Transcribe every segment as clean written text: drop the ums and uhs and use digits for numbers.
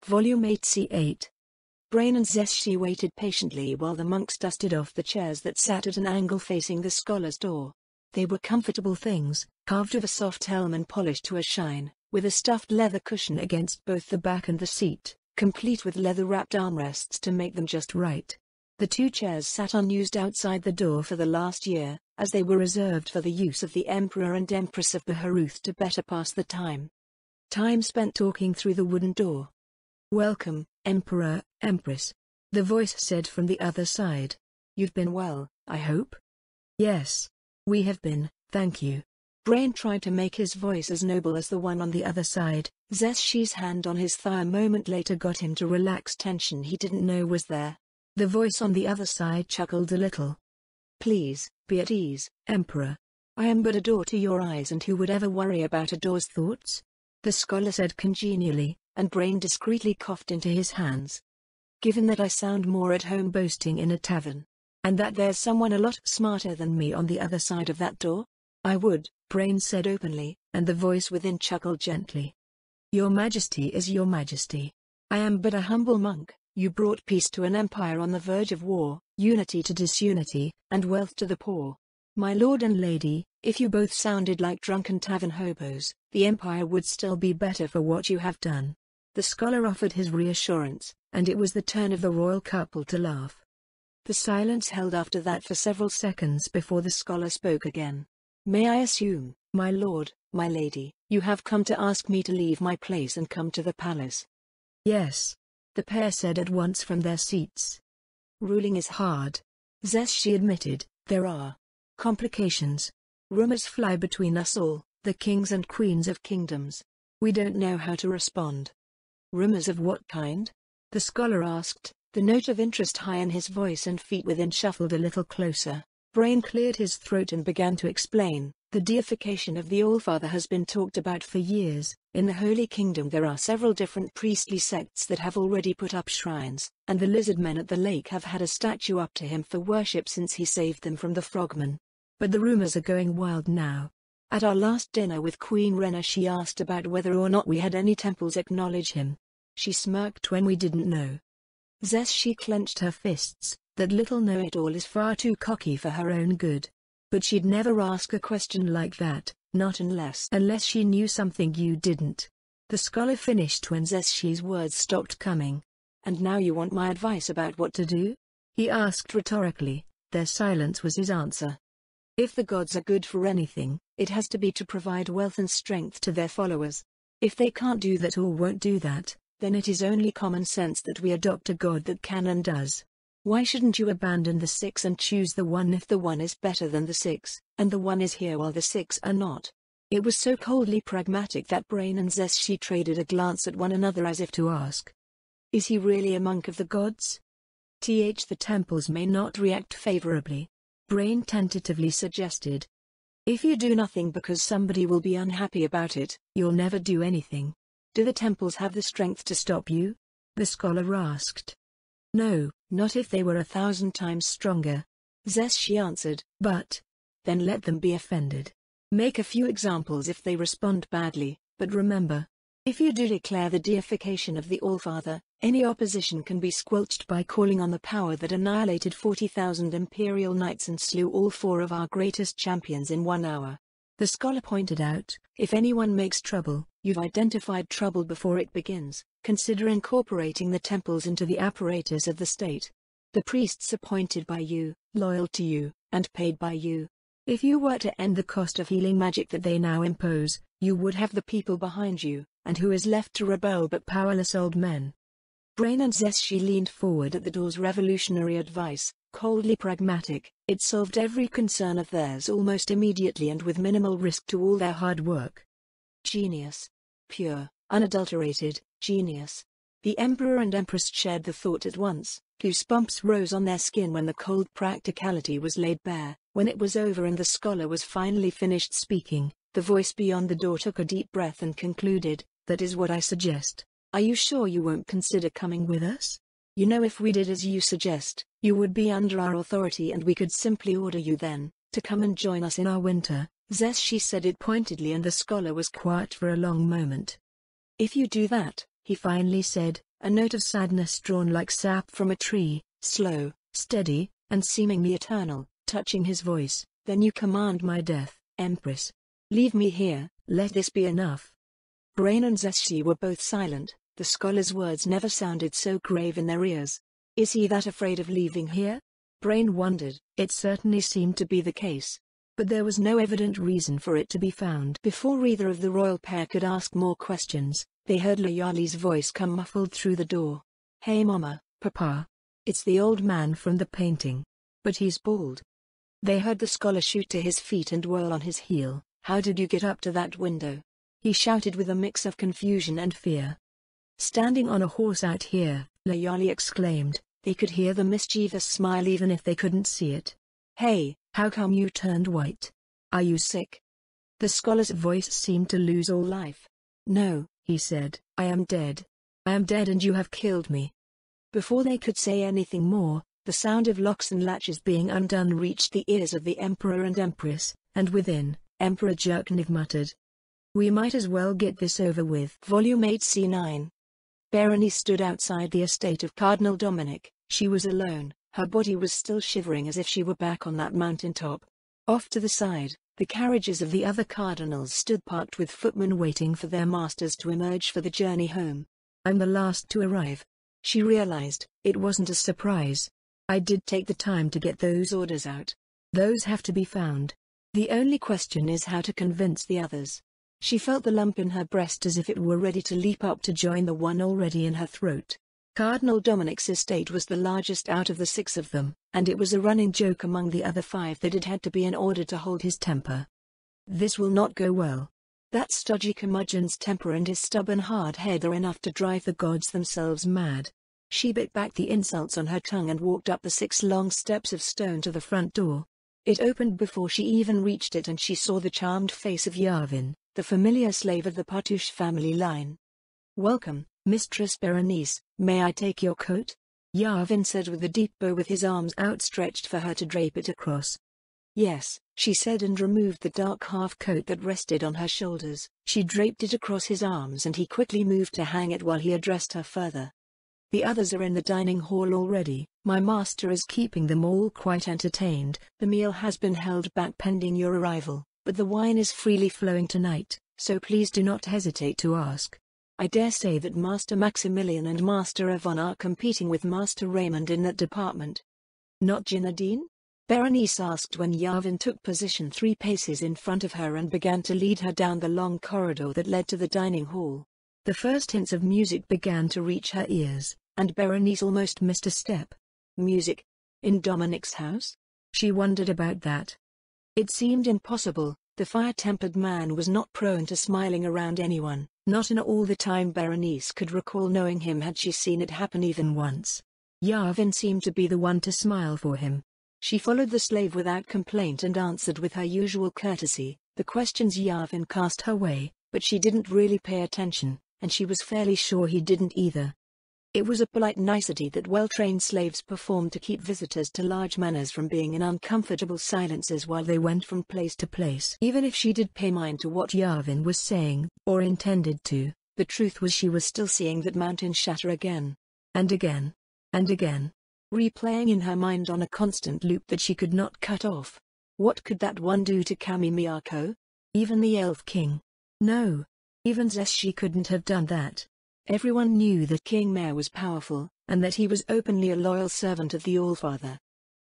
Volume 8c8. Brain and Zeshchi waited patiently while the monks dusted off the chairs that sat at an angle facing the scholar's door. They were comfortable things, carved of a soft helm and polished to a shine, with a stuffed leather cushion against both the back and the seat, complete with leather-wrapped armrests to make them just right. The two chairs sat unused outside the door for the last year, as they were reserved for the use of the Emperor and Empress of Baharuth to better pass the time. Time spent talking through the wooden door. "Welcome, Emperor, Empress," the voice said from the other side. "You've been well, I hope?" "Yes. We have been, thank you." Brain tried to make his voice as noble as the one on the other side. Zeshchi's hand on his thigh a moment later got him to relax tension he didn't know was there. The voice on the other side chuckled a little. "Please, be at ease, Emperor. I am but a door to your eyes, and who would ever worry about a door's thoughts?" the scholar said congenially, and Brain discreetly coughed into his hands. "Given that I sound more at home boasting in a tavern, and that there's someone a lot smarter than me on the other side of that door, I would," Brain said openly, and the voice within chuckled gently. "Your Majesty is your Majesty. I am but a humble monk. You brought peace to an empire on the verge of war, unity to disunity, and wealth to the poor. My lord and lady, if you both sounded like drunken tavern hobos, the empire would still be better for what you have done." The scholar offered his reassurance, and it was the turn of the royal couple to laugh. The silence held after that for several seconds before the scholar spoke again. "May I assume, my lord, my lady, you have come to ask me to leave my place and come to the palace?" "Yes," the pair said at once from their seats. "Ruling is hard," Zeshchi admitted. "There are complications. Rumors fly between us all, the kings and queens of kingdoms. We don't know how to respond." "Rumors of what kind?" the scholar asked, the note of interest high in his voice, and feet within shuffled a little closer. Brain cleared his throat and began to explain. "The deification of the Allfather has been talked about for years. In the Holy Kingdom there are several different priestly sects that have already put up shrines, and the lizard men at the lake have had a statue up to him for worship since he saved them from the frogmen. But the rumors are going wild now. At our last dinner with Queen Rena, she asked about whether or not we had any temples acknowledge him. She smirked when we didn't know." Zeshchi clenched her fists. That little know-it-all is far too cocky for her own good. But she'd never ask a question like that, not unless she knew something you didn't. The scholar finished when Zeshchi's words stopped coming. "And now you want my advice about what to do?" he asked rhetorically. Their silence was his answer. "If the gods are good for anything, it has to be to provide wealth and strength to their followers. If they can't do that or won't do that, then it is only common sense that we adopt a god that can and does. Why shouldn't you abandon the six and choose the one if the one is better than the six, and the one is here while the six are not?" It was so coldly pragmatic that Brain and Zeshchi traded a glance at one another as if to ask, "Is he really a monk of the gods?" The temples may not react favorably," Brain tentatively suggested. "If you do nothing because somebody will be unhappy about it, you'll never do anything. Do the temples have the strength to stop you?" the scholar asked. "No, not if they were 1,000 times stronger," Zeshchi answered. "But then let them be offended. Make a few examples if they respond badly, but remember, if you do declare the deification of the Allfather, any opposition can be squelched by calling on the power that annihilated 40,000 Imperial Knights and slew all 4 of our greatest champions in 1 hour." The scholar pointed out, "If anyone makes trouble, you've identified trouble before it begins. Consider incorporating the temples into the apparatus of the state. The priests appointed by you, loyal to you, and paid by you. If you were to end the cost of healing magic that they now impose, you would have the people behind you, and who is left to rebel but powerless old men?" Brain and Zeshchi leaned forward at the door's revolutionary advice, coldly pragmatic. It solved every concern of theirs almost immediately and with minimal risk to all their hard work. Genius. Pure, unadulterated genius. The Emperor and Empress shared the thought at once. Goosebumps rose on their skin when the cold practicality was laid bare. When it was over and the scholar was finally finished speaking, the voice beyond the door took a deep breath and concluded, "That is what I suggest. Are you sure you won't consider coming with us? You know, if we did as you suggest, you would be under our authority and we could simply order you then to come and join us in our winter." Zeshchi said it pointedly and the scholar was quiet for a long moment. "If you do that," he finally said, a note of sadness drawn like sap from a tree, slow, steady, and seemingly eternal, touching his voice. "Then you command my death, Empress. Leave me here, let this be enough." Brain and Zesshi were both silent. The scholar's words never sounded so grave in their ears. Is he that afraid of leaving here? Brain wondered. It certainly seemed to be the case. But there was no evident reason for it to be found. Before either of the royal pair could ask more questions, they heard Layali's voice come muffled through the door. "Hey Mama, Papa. It's the old man from the painting. But he's bald." They heard the scholar shoot to his feet and whirl on his heel. "How did you get up to that window?" he shouted with a mix of confusion and fear. "Standing on a horse out here," Layali exclaimed. They could hear the mischievous smile even if they couldn't see it. "Hey, how come you turned white? Are you sick?" The scholar's voice seemed to lose all life. "No," he said, "I am dead. I am dead and you have killed me." Before they could say anything more, the sound of locks and latches being undone reached the ears of the Emperor and Empress, and within, Emperor Jerkniv muttered, "We might as well get this over with." Volume 8 C9. Berenice stood outside the estate of Cardinal Dominic. She was alone, her body was still shivering as if she were back on that mountain top. Off to the side, the carriages of the other cardinals stood parked with footmen waiting for their masters to emerge for the journey home. "I'm the last to arrive." She realized, it wasn't a surprise. "I did take the time to get those orders out. Those have to be found. The only question is how to convince the others." She felt the lump in her breast as if it were ready to leap up to join the one already in her throat. Cardinal Dominic's estate was the largest out of the 6 of them, and it was a running joke among the other 5 that it had to be in order to hold his temper. "This will not go well. That stodgy curmudgeon's temper and his stubborn hard head are enough to drive the gods themselves mad." She bit back the insults on her tongue and walked up the 6 long steps of stone to the front door. It opened before she even reached it and she saw the charmed face of Yavin, the familiar slave of the Partouche family line. "Welcome, Mistress Berenice, may I take your coat?" Yavin said with a deep bow with his arms outstretched for her to drape it across. "Yes," she said and removed the dark half-coat that rested on her shoulders. She draped it across his arms and he quickly moved to hang it while he addressed her further. "The others are in the dining hall already. My master is keeping them all quite entertained. The meal has been held back pending your arrival, but the wine is freely flowing tonight, so please do not hesitate to ask. I dare say that Master Maximilian and Master Yvonne are competing with Master Raymond in that department." "Not Ginadine?" Berenice asked when Yavin took position 3 paces in front of her and began to lead her down the long corridor that led to the dining hall. The first hints of music began to reach her ears, and Berenice almost missed a step. Music? In Dominic's house? She wondered about that. It seemed impossible. The fire-tempered man was not prone to smiling around anyone, not in all the time Berenice could recall knowing him had she seen it happen even once. Yavin seemed to be the one to smile for him. She followed the slave without complaint and answered with her usual courtesy the questions Yavin cast her way, but she didn't really pay attention, and she was fairly sure he didn't either. It was a polite nicety that well-trained slaves performed to keep visitors to large manors from being in uncomfortable silences while they went from place to place. Even if she did pay mind to what Yavin was saying, or intended to, the truth was she was still seeing that mountain shatter again. And again. And again. Replaying in her mind on a constant loop that she could not cut off. What could that one do to Kami Miyako? Even the Elf King? No. Even Zesshi couldn't have done that. Everyone knew that King Mare was powerful, and that he was openly a loyal servant of the Allfather.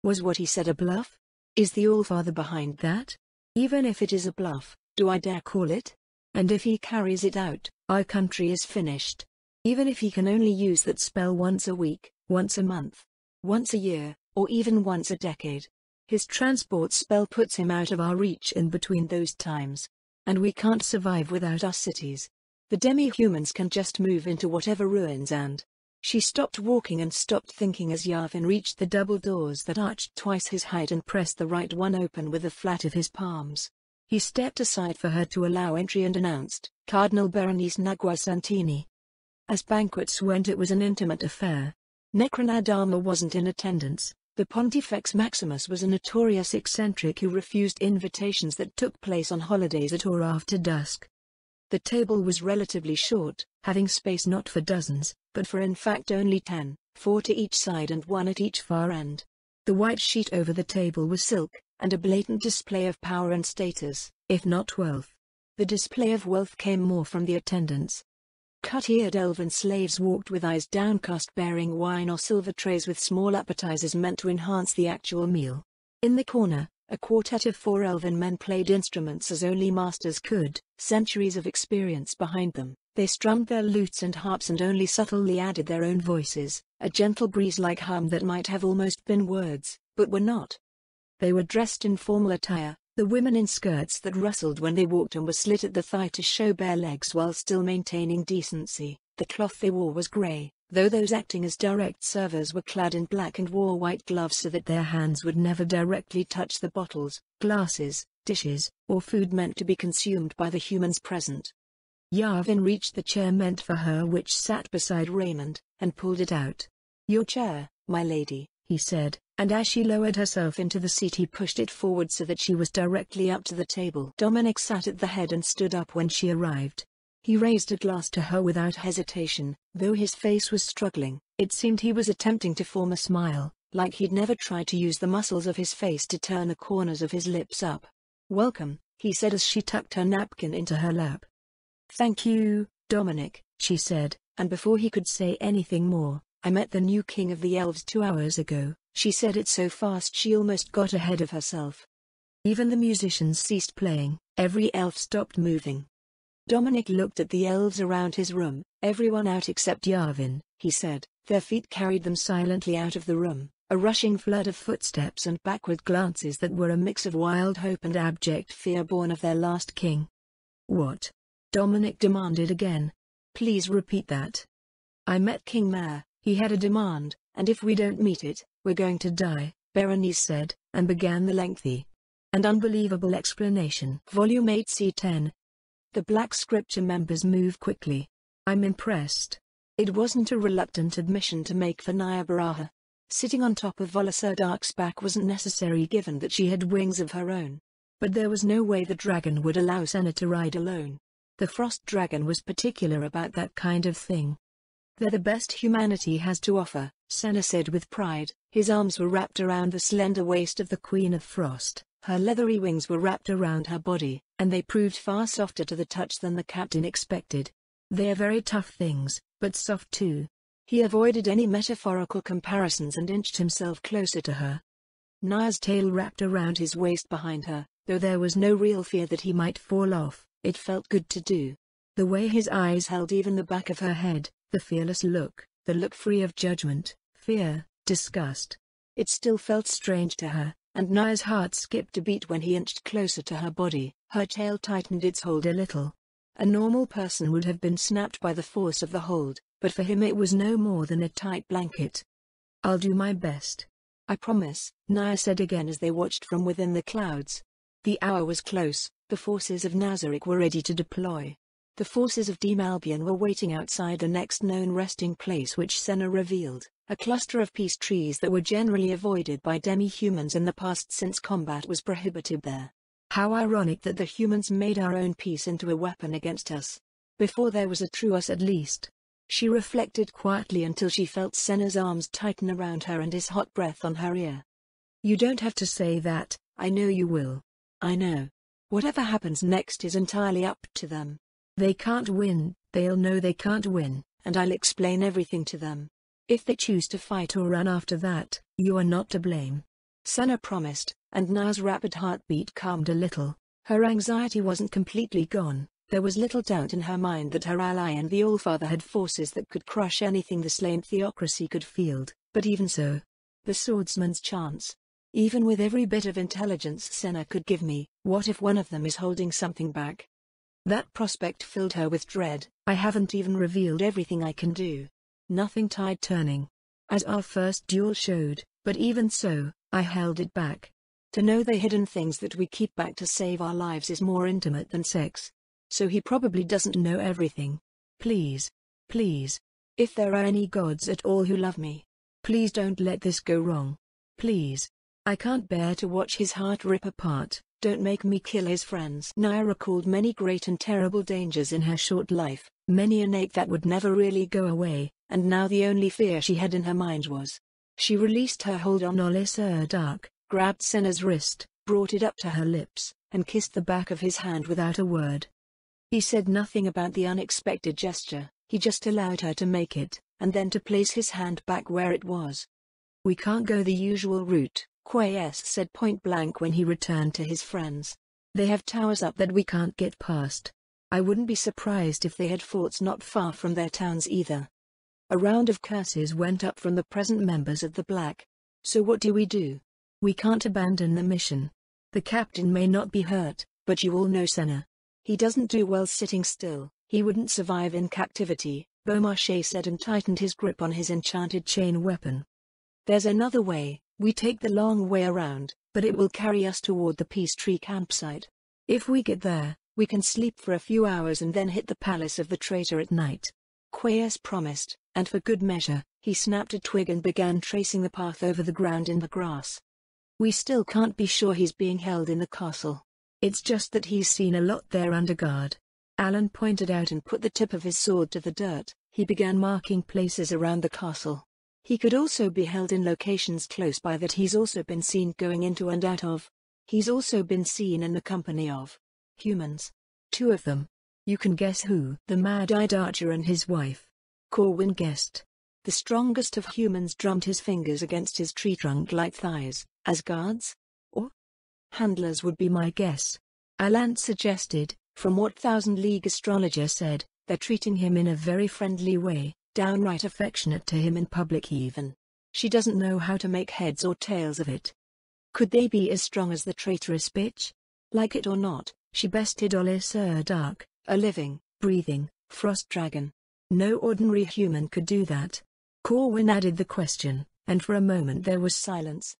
Was what he said a bluff? Is the Allfather behind that? Even if it is a bluff, do I dare call it? And if he carries it out, our country is finished. Even if he can only use that spell once a week, once a month, once a year, or even once a decade. His transport spell puts him out of our reach in between those times. And we can't survive without our cities. The demi-humans can just move into whatever ruins and... She stopped walking and stopped thinking as Yavin reached the double doors that arched twice his height and pressed the right one open with the flat of his palms. He stepped aside for her to allow entry and announced, "Cardinal Berenice Nagua Santini." As banquets went, it was an intimate affair. Necronadama wasn't in attendance. The Pontifex Maximus was a notorious eccentric who refused invitations that took place on holidays at or after dusk. The table was relatively short, having space not for dozens, but for in fact only 10, 4 to each side and 1 at each far end. The white sheet over the table was silk, and a blatant display of power and status, if not wealth. The display of wealth came more from the attendants. Cut-eared elven slaves walked with eyes downcast bearing wine or silver trays with small appetizers meant to enhance the actual meal. In the corner, a quartet of 4 elven men played instruments as only masters could, centuries of experience behind them. They strummed their lutes and harps and only subtly added their own voices, a gentle breeze-like hum that might have almost been words, but were not. They were dressed in formal attire, the women in skirts that rustled when they walked and were slit at the thigh to show bare legs while still maintaining decency. The cloth they wore was grey, though those acting as direct servers were clad in black and wore white gloves so that their hands would never directly touch the bottles, glasses, dishes, or food meant to be consumed by the humans present. Yavin reached the chair meant for her which sat beside Raymond, and pulled it out. "Your chair, my lady," he said, and as she lowered herself into the seat he pushed it forward so that she was directly up to the table. Dominic sat at the head and stood up when she arrived. He raised a glass to her without hesitation, though his face was struggling. It seemed he was attempting to form a smile, like he'd never tried to use the muscles of his face to turn the corners of his lips up. "Welcome," he said as she tucked her napkin into her lap. "Thank you, Dominic," she said, and before he could say anything more, "I met the new king of the elves 2 hours ago." She said it so fast she almost got ahead of herself. Even the musicians ceased playing, every elf stopped moving. Dominic looked at the elves around his room. "Everyone out except Yavin," he said. Their feet carried them silently out of the room, a rushing flood of footsteps and backward glances that were a mix of wild hope and abject fear born of their last king. "What?" Dominic demanded again. "Please repeat that." "I met King Mare. He had a demand, and if we don't meet it, we're going to die," Berenice said, and began the lengthy and unbelievable explanation. Volume 8 C10. The Black Scripture members move quickly. "I'm impressed." It wasn't a reluctant admission to make for Nyabaraha. Sitting on top of Volasurdark's back wasn't necessary given that she had wings of her own. But there was no way the dragon would allow Senna to ride alone. The Frost Dragon was particular about that kind of thing. "They're the best humanity has to offer," Senna said with pride. His arms were wrapped around the slender waist of the Queen of Frost. Her leathery wings were wrapped around her body, and they proved far softer to the touch than the captain expected. "They're very tough things, but soft too." He avoided any metaphorical comparisons and inched himself closer to her. Naya's tail wrapped around his waist behind her, though there was no real fear that he might fall off. It felt good to do. The way his eyes held even the back of her head, the fearless look, the look free of judgment, fear, disgust. It still felt strange to her, and Naya's heart skipped a beat when he inched closer to her body. Her tail tightened its hold a little. A normal person would have been snapped by the force of the hold, but for him it was no more than a tight blanket. "I'll do my best. I promise," Naya said again as they watched from within the clouds. The hour was close, the forces of Nazarick were ready to deploy. The forces of Demalbion were waiting outside the next known resting place which Senna revealed, a cluster of peace trees that were generally avoided by demi-humans in the past since combat was prohibited there. How ironic that the humans made our own peace into a weapon against us. Before there was a true us at least. She reflected quietly until she felt Senna's arms tighten around her and his hot breath on her ear. "You don't have to say that, I know you will. I know. Whatever happens next is entirely up to them. They can't win, they'll know they can't win, and I'll explain everything to them. If they choose to fight or run after that, you are not to blame." Senna promised, and Naya's rapid heartbeat calmed a little. Her anxiety wasn't completely gone. There was little doubt in her mind that her ally and the Allfather had forces that could crush anything the slain theocracy could field, but even so, the swordsman's chance. Even with every bit of intelligence Senna could give me, what if one of them is holding something back? That prospect filled her with dread. "I haven't even revealed everything I can do. Nothing tide turning. As our first duel showed, but even so, I held it back. To know the hidden things that we keep back to save our lives is more intimate than sex. So he probably doesn't know everything. Please, please, if there are any gods at all who love me, please don't let this go wrong. Please. I can't bear to watch his heart rip apart. Don't make me kill his friends." Naya recalled many great and terrible dangers in her short life, many an ache that would never really go away, and now the only fear she had in her mind was. She released her hold on Dark, grabbed Senna's wrist, brought it up to her lips, and kissed the back of his hand without a word. He said nothing about the unexpected gesture, he just allowed her to make it, and then to place his hand back where it was. "We can't go the usual route," Quayes said point blank when he returned to his friends. "They have towers up that we can't get past. I wouldn't be surprised if they had forts not far from their towns either." A round of curses went up from the present members of the Black. "So what do? We can't abandon the mission. The captain may not be hurt, but you all know Senna. He doesn't do well sitting still, he wouldn't survive in captivity," Beaumarchais said and tightened his grip on his enchanted chain weapon. "There's another way, we take the long way around, but it will carry us toward the Peace Tree campsite. If we get there, we can sleep for a few hours and then hit the palace of the traitor at night." Quayes promised, and for good measure, he snapped a twig and began tracing the path over the ground in the grass. "We still can't be sure he's being held in the castle. It's just that he's seen a lot there under guard." Alan pointed out and put the tip of his sword to the dirt. He began marking places around the castle. "He could also be held in locations close by that he's also been seen going into and out of. He's also been seen in the company of humans. 2 of them. You can guess who?" "The mad-eyed archer and his wife." Corwin guessed. The strongest of humans drummed his fingers against his tree trunk-like thighs. "As guards? Or handlers would be my guess." Alan suggested, "From what Thousand League astrologer said, they're treating him in a very friendly way, downright affectionate to him in public even. She doesn't know how to make heads or tails of it." "Could they be as strong as the traitorous bitch? Like it or not, she bested Dark, a living, breathing, frost dragon. No ordinary human could do that." Corwin added the question, and for a moment there was silence.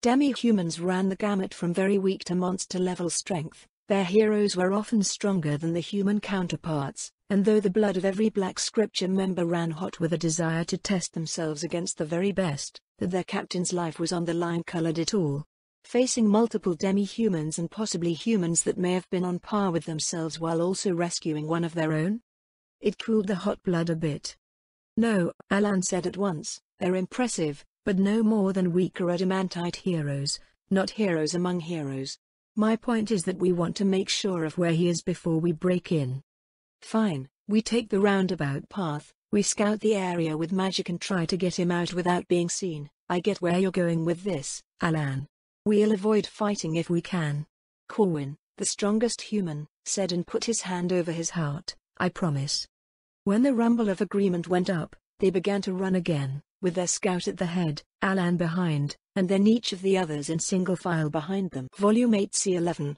Demi-humans ran the gamut from very weak to monster-level strength. Their heroes were often stronger than the human counterparts, and though the blood of every Black Scripture member ran hot with a desire to test themselves against the very best, that their captain's life was on the line colored it all. Facing multiple demi-humans and possibly humans that may have been on par with themselves while also rescuing one of their own? It cooled the hot blood a bit. "No," Alan said at once, "they're impressive, but no more than weaker adamantite heroes, not heroes among heroes. My point is that we want to make sure of where he is before we break in." "Fine, we take the roundabout path, we scout the area with magic and try to get him out without being seen." "I get where you're going with this, Alan. We'll avoid fighting if we can." Corwin, the strongest human, said and put his hand over his heart. "I promise." When the rumble of agreement went up, they began to run again, with their scout at the head, Alan behind, and then each of the others in single file behind them. Volume 8c11.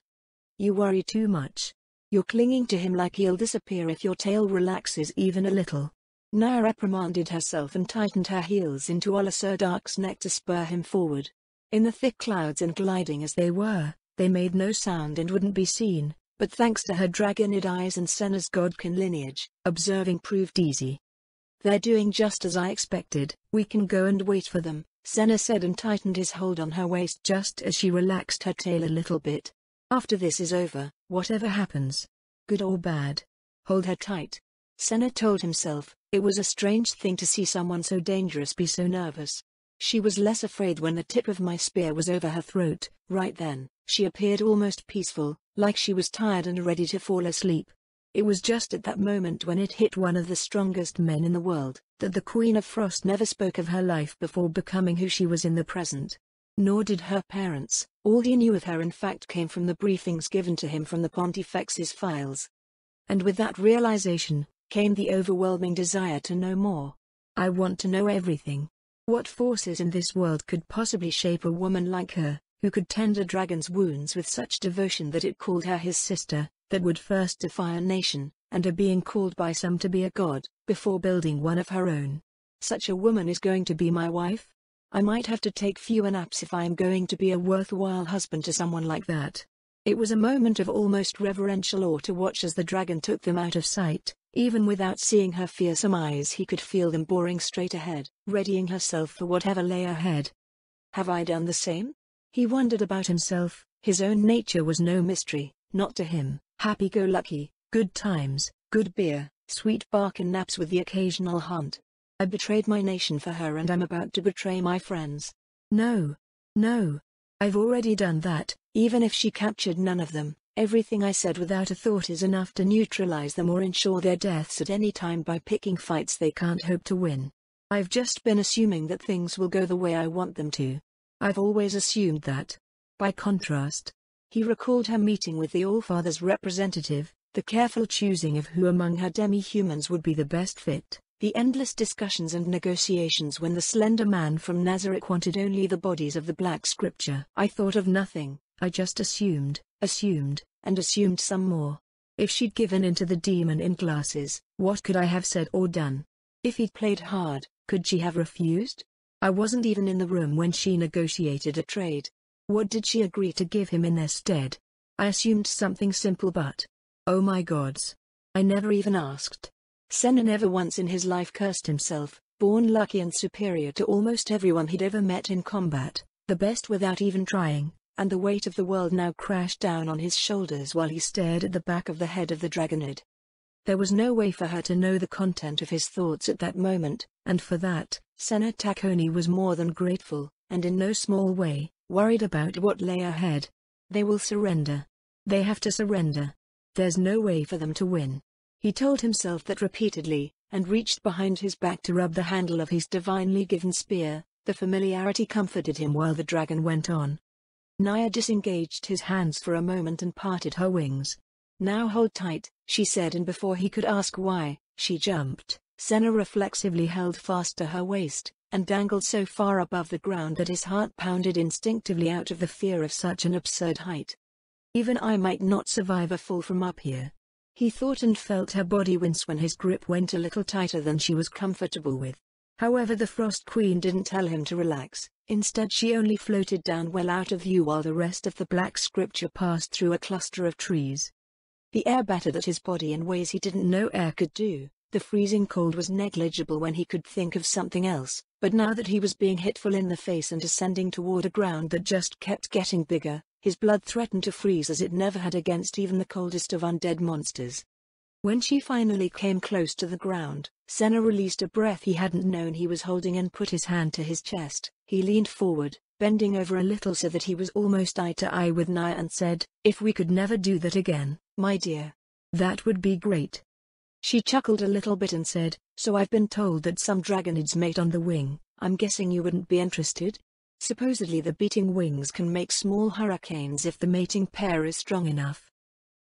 "You worry too much. You're clinging to him like he'll disappear if your tail relaxes even a little." Nya reprimanded herself and tightened her heels into Dark's neck to spur him forward. In the thick clouds and gliding as they were, they made no sound and wouldn't be seen, but thanks to her dragonid eyes and Senna's godkin lineage, observing proved easy. "They're doing just as I expected. We can go and wait for them," Senna said and tightened his hold on her waist just as she relaxed her tail a little bit. "After this is over, whatever happens, good or bad, hold her tight." Senna told himself, it was a strange thing to see someone so dangerous be so nervous. She was less afraid when the tip of my spear was over her throat. Right then, she appeared almost peaceful, like she was tired and ready to fall asleep. It was just at that moment when it hit one of the strongest men in the world, that the Queen of Frost never spoke of her life before becoming who she was in the present. Nor did her parents. All he knew of her in fact came from the briefings given to him from the Pontifex's files. And with that realization, came the overwhelming desire to know more. "I want to know everything. What forces in this world could possibly shape a woman like her, who could tend a dragon's wounds with such devotion that it called her his sister, that would first defy a nation, and are being called by some to be a god, before building one of her own? Such a woman is going to be my wife? I might have to take fewer naps if I am going to be a worthwhile husband to someone like that." It was a moment of almost reverential awe to watch as the dragon took them out of sight. Even without seeing her fearsome eyes he could feel them boring straight ahead, readying herself for whatever lay ahead. "Have I done the same?" He wondered about himself. His own nature was no mystery, not to him. Happy-go-lucky, good times, good beer, sweet bark and naps with the occasional hunt. I betrayed my nation for her and I'm about to betray my friends. No. No. I've already done that. Even if she captured none of them, everything I said without a thought is enough to neutralize them or ensure their deaths at any time by picking fights they can't hope to win. I've just been assuming that things will go the way I want them to. I've always assumed that. By contrast, he recalled her meeting with the Allfather's representative, the careful choosing of who among her demi-humans would be the best fit, the endless discussions and negotiations when the slender man from Nazareth wanted only the bodies of the Black Scripture. I thought of nothing, I just assumed, and assumed some more. If she'd given in to the demon in glasses, what could I have said or done? If he'd played hard, could she have refused? I wasn't even in the room when she negotiated a trade. What did she agree to give him in their stead? I assumed something simple but, oh my gods, I never even asked. Senna never once in his life cursed himself, born lucky and superior to almost everyone he'd ever met in combat, the best without even trying, and the weight of the world now crashed down on his shoulders while he stared at the back of the head of the dragonid. There was no way for her to know the content of his thoughts at that moment, and for that, Senna Tacconi was more than grateful, and in no small way, worried about what lay ahead. They will surrender. They have to surrender. There's no way for them to win. He told himself that repeatedly, and reached behind his back to rub the handle of his divinely given spear. The familiarity comforted him while the dragon went on. Naya disengaged his hands for a moment and parted her wings. Now hold tight, she said, and before he could ask why, she jumped. Senna reflexively held fast to her waist, and dangled so far above the ground that his heart pounded instinctively out of the fear of such an absurd height. Even I might not survive a fall from up here. He thought, and felt her body wince when his grip went a little tighter than she was comfortable with. However, the Frost Queen didn't tell him to relax. Instead, she only floated down well out of view while the rest of the Black Scripture passed through a cluster of trees. The air battered at his body in ways he didn't know air could do. The freezing cold was negligible when he could think of something else, but now that he was being hit full in the face and ascending toward a ground that just kept getting bigger, his blood threatened to freeze as it never had against even the coldest of undead monsters. When she finally came close to the ground, Senna released a breath he hadn't known he was holding and put his hand to his chest. He leaned forward, bending over a little so that he was almost eye to eye with Naya, and said, "If we could never do that again, my dear, that would be great." She chuckled a little bit and said, "So I've been told that some dragonids mate on the wing. I'm guessing you wouldn't be interested? Supposedly the beating wings can make small hurricanes if the mating pair is strong enough."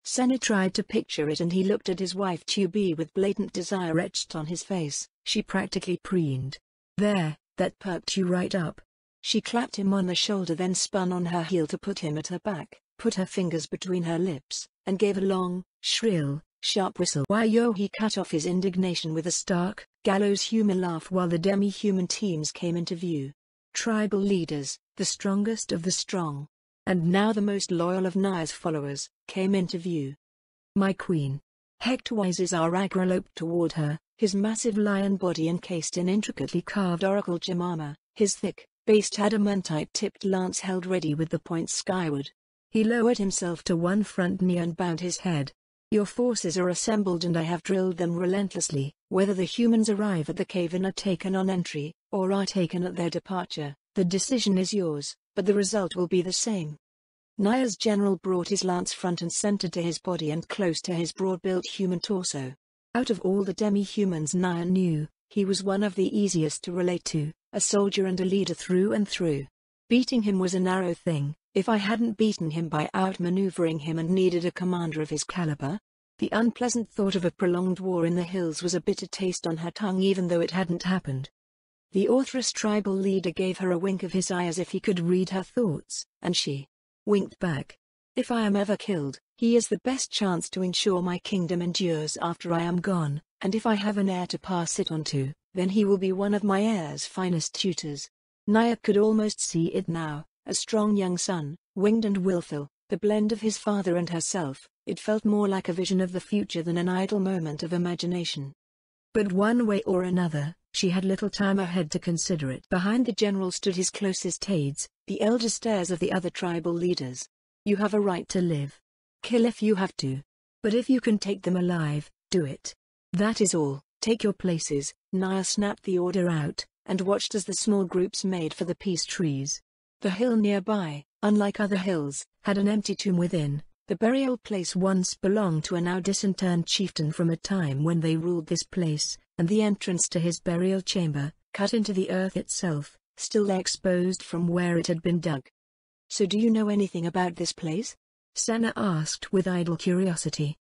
Senna tried to picture it, and he looked at his wife to be with blatant desire etched on his face. She practically preened. "There, that perked you right up." She clapped him on the shoulder, then spun on her heel to put him at her back, put her fingers between her lips, and gave a long, shrill, sharp whistle. "Why yo!" He cut off his indignation with a stark, gallows human laugh while the demi-human teams came into view. Tribal leaders, the strongest of the strong, and now the most loyal of Naya's followers, came into view. "My queen." Hector-wise Zaragra loped toward her, his massive lion body encased in intricately carved oracle gem armor, his thick, based adamantite-tipped lance held ready with the point skyward. He lowered himself to one front knee and bowed his head. "Your forces are assembled and I have drilled them relentlessly. Whether the humans arrive at the cave and are taken on entry, or are taken at their departure, the decision is yours, but the result will be the same." Naya's general brought his lance front and center to his body and close to his broad-built human torso. Out of all the demi-humans Naya knew, he was one of the easiest to relate to, a soldier and a leader through and through. Beating him was a narrow thing. If I hadn't beaten him by outmaneuvering him and needed a commander of his caliber? The unpleasant thought of a prolonged war in the hills was a bitter taste on her tongue, even though it hadn't happened. The Orthrus tribal leader gave her a wink of his eye as if he could read her thoughts, and she winked back. "If I am ever killed, he is the best chance to ensure my kingdom endures after I am gone, and if I have an heir to pass it on to, then he will be one of my heir's finest tutors." Naya could almost see it now, a strong young son, winged and willful, the blend of his father and herself. It felt more like a vision of the future than an idle moment of imagination. But one way or another, she had little time ahead to consider it. Behind the general stood his closest aides, the eldest heirs of the other tribal leaders. "You have a right to live. Kill if you have to. But if you can take them alive, do it. That is all. Take your places. Nia snapped the order out, and watched as the small groups made for the peace trees. The hill nearby, unlike other hills, had an empty tomb within. The burial place once belonged to a now disinterred chieftain from a time when they ruled this place, and the entrance to his burial chamber, cut into the earth itself, still lay exposed from where it had been dug. "So do you know anything about this place?" Senna asked with idle curiosity.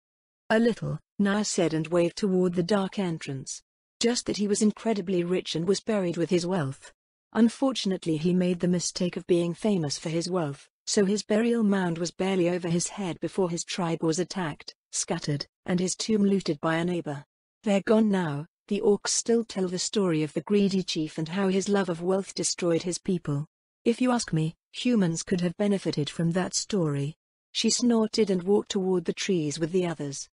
"A little," Nia said and waved toward the dark entrance. "Just that he was incredibly rich and was buried with his wealth. Unfortunately, he made the mistake of being famous for his wealth, so his burial mound was barely over his head before his tribe was attacked, scattered, and his tomb looted by a neighbor. They're gone now. The orcs still tell the story of the greedy chief and how his love of wealth destroyed his people. If you ask me, humans could have benefited from that story." She snorted and walked toward the trees with the others.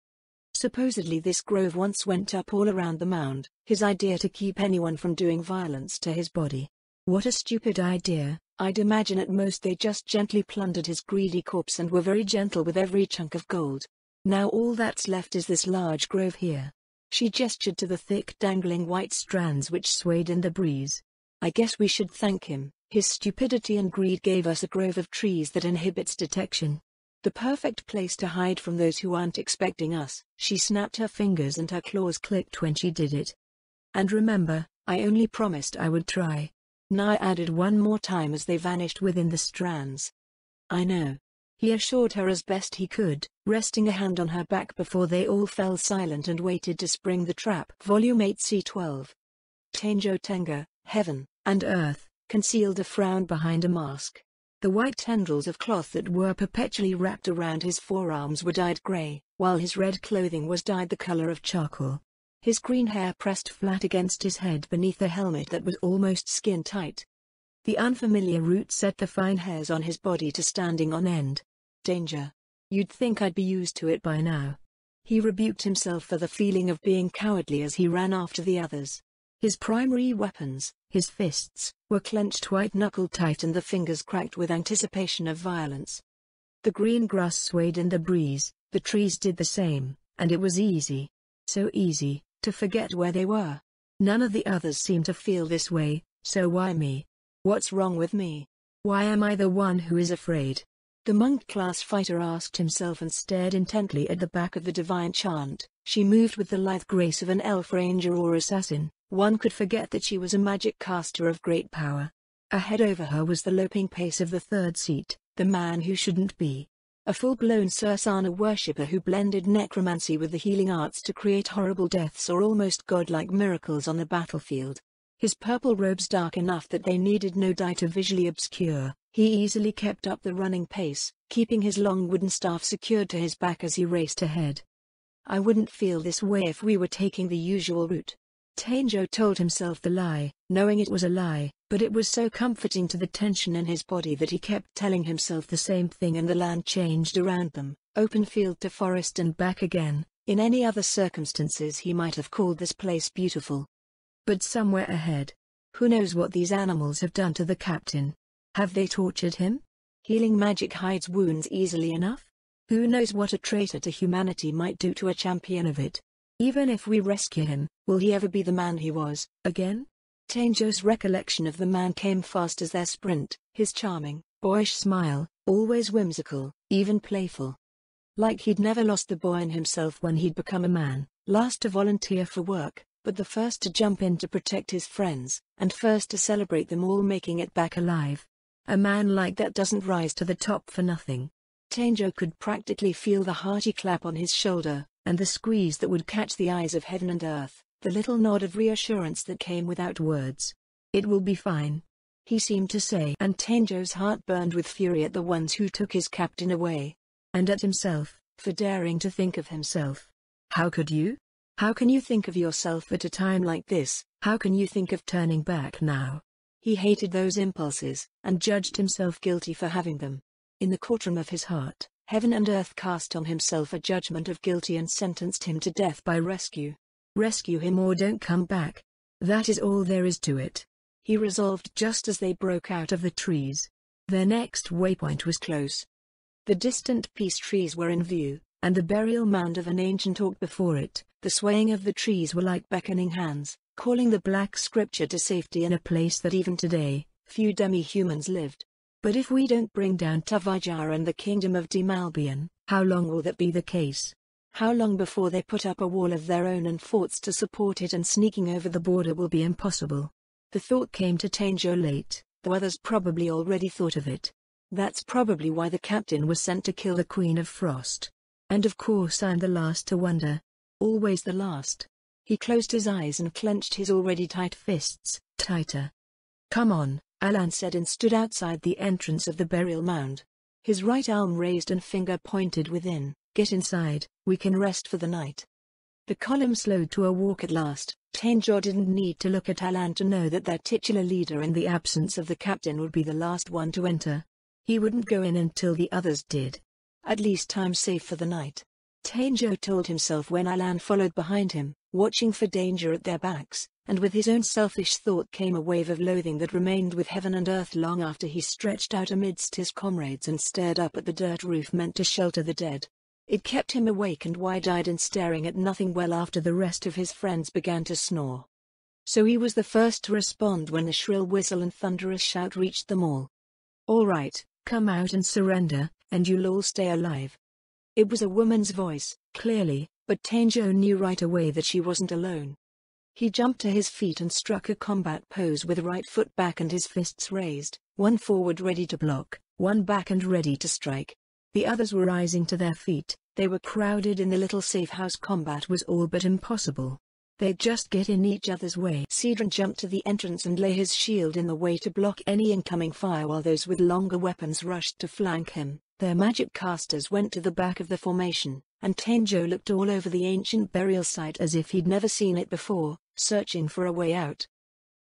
Supposedly this grove once went up all around the mound, his idea to keep anyone from doing violence to his body. What a stupid idea. I'd imagine at most they just gently plundered his greedy corpse and were very gentle with every chunk of gold. Now all that's left is this large grove here. She gestured to the thick dangling white strands which swayed in the breeze. "I guess we should thank him. His stupidity and greed gave us a grove of trees that inhibits detection. The perfect place to hide from those who aren't expecting us." She snapped her fingers and her claws clicked when she did it. "And remember, I only promised I would try." Nia added one more time as they vanished within the strands. "I know," he assured her as best he could, resting a hand on her back before they all fell silent and waited to spring the trap. Volume 8 C12. Tanjo Tenga, Heaven and Earth, concealed a frown behind a mask. The white tendrils of cloth that were perpetually wrapped around his forearms were dyed gray, while his red clothing was dyed the color of charcoal. His green hair pressed flat against his head beneath a helmet that was almost skin-tight. The unfamiliar root set the fine hairs on his body to standing on end. "Danger. You'd think I'd be used to it by now." He rebuked himself for the feeling of being cowardly as he ran after the others. His primary weapons, his fists, were clenched white-knuckled tight and the fingers cracked with anticipation of violence. The green grass swayed in the breeze, the trees did the same, and it was easy. So easy, to forget where they were. None of the others seemed to feel this way, so why me? What's wrong with me? Why am I the one who is afraid? The monk-class fighter asked himself and stared intently at the back of the divine chant. She moved with the lithe grace of an elf ranger or assassin. One could forget that she was a magic caster of great power. Ahead over her was the loping pace of the third seat, the man who shouldn't be. A full-blown Sursana worshipper who blended necromancy with the healing arts to create horrible deaths or almost godlike miracles on the battlefield. His purple robes dark enough that they needed no dye to visually obscure, he easily kept up the running pace, keeping his long wooden staff secured to his back as he raced ahead. "I wouldn't feel this way if we were taking the usual route." Tanjo told himself the lie, knowing it was a lie, but it was so comforting to the tension in his body that he kept telling himself the same thing. And the land changed around them, open field to forest and back again. In any other circumstances he might have called this place beautiful. But somewhere ahead. Who knows what these animals have done to the captain? Have they tortured him? Healing magic hides wounds easily enough? Who knows what a traitor to humanity might do to a champion of it? Even if we rescue him, will he ever be the man he was, again? Tanjo's recollection of the man came fast as their sprint, his charming, boyish smile, always whimsical, even playful. Like he'd never lost the boy in himself when he'd become a man, last to volunteer for work, but the first to jump in to protect his friends, and first to celebrate them all making it back alive. A man like that doesn't rise to the top for nothing. Tanjo could practically feel the hearty clap on his shoulder, and the squeeze that would catch the eyes of heaven and earth, the little nod of reassurance that came without words. "It will be fine," he seemed to say, and Tanjo's heart burned with fury at the ones who took his captain away. And at himself, for daring to think of himself. How could you? How can you think of yourself at a time like this? How can you think of turning back now? He hated those impulses, and judged himself guilty for having them. In the courtroom of his heart, heaven and earth cast on himself a judgment of guilty and sentenced him to death by rescue. Rescue him or don't come back. That is all there is to it. He resolved just as they broke out of the trees. Their next waypoint was close. The distant peace trees were in view, and the burial mound of an ancient orc before it, The swaying of the trees were like beckoning hands, calling the Black Scripture to safety in a place that even today, few demi-humans lived. But if we don't bring down Tavajar and the kingdom of Demalbian, how long will that be the case? How long before they put up a wall of their own and forts to support it, and sneaking over the border will be impossible? The thought came to Tanjo late, though others probably already thought of it. That's probably why the captain was sent to kill the Queen of Frost. And of course I'm the last to wonder. Always the last. He closed his eyes and clenched his already tight fists tighter. "Come on," Alan said, and stood outside the entrance of the burial mound. His right arm raised and finger pointed within. "Get inside, we can rest for the night." The column slowed to a walk at last. Tanjore didn't need to look at Alan to know that their titular leader in the absence of the captain would be the last one to enter. He wouldn't go in until the others did. At least I'm safe for the night, Tanjore told himself when Alan followed behind him, watching for danger at their backs, and with his own selfish thought came a wave of loathing that remained with heaven and earth long after he stretched out amidst his comrades and stared up at the dirt roof meant to shelter the dead. It kept him awake and wide-eyed and staring at nothing well after the rest of his friends began to snore. So he was the first to respond when the shrill whistle and thunderous shout reached them all. "All right, come out and surrender, and you'll all stay alive." It was a woman's voice, clearly, but Tanjo knew right away that she wasn't alone. He jumped to his feet and struck a combat pose with right foot back and his fists raised, one forward ready to block, one back and ready to strike. The others were rising to their feet. They were crowded in the little safe house. Combat was all but impossible. They'd just get in each other's way. Sidran jumped to the entrance and lay his shield in the way to block any incoming fire while those with longer weapons rushed to flank him. Their magic casters went to the back of the formation, and Tanjo looked all over the ancient burial site as if he'd never seen it before, searching for a way out.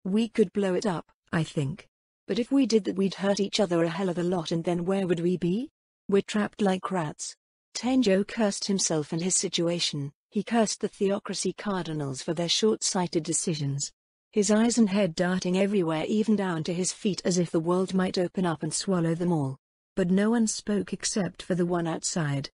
"We could blow it up, I think. But if we did that we'd hurt each other a hell of a lot, and then where would we be? We're trapped like rats." Tanjo cursed himself and his situation. He cursed the Theocracy Cardinals for their short-sighted decisions. His eyes and head darting everywhere, even down to his feet, as if the world might open up and swallow them all. But no one spoke except for the one outside.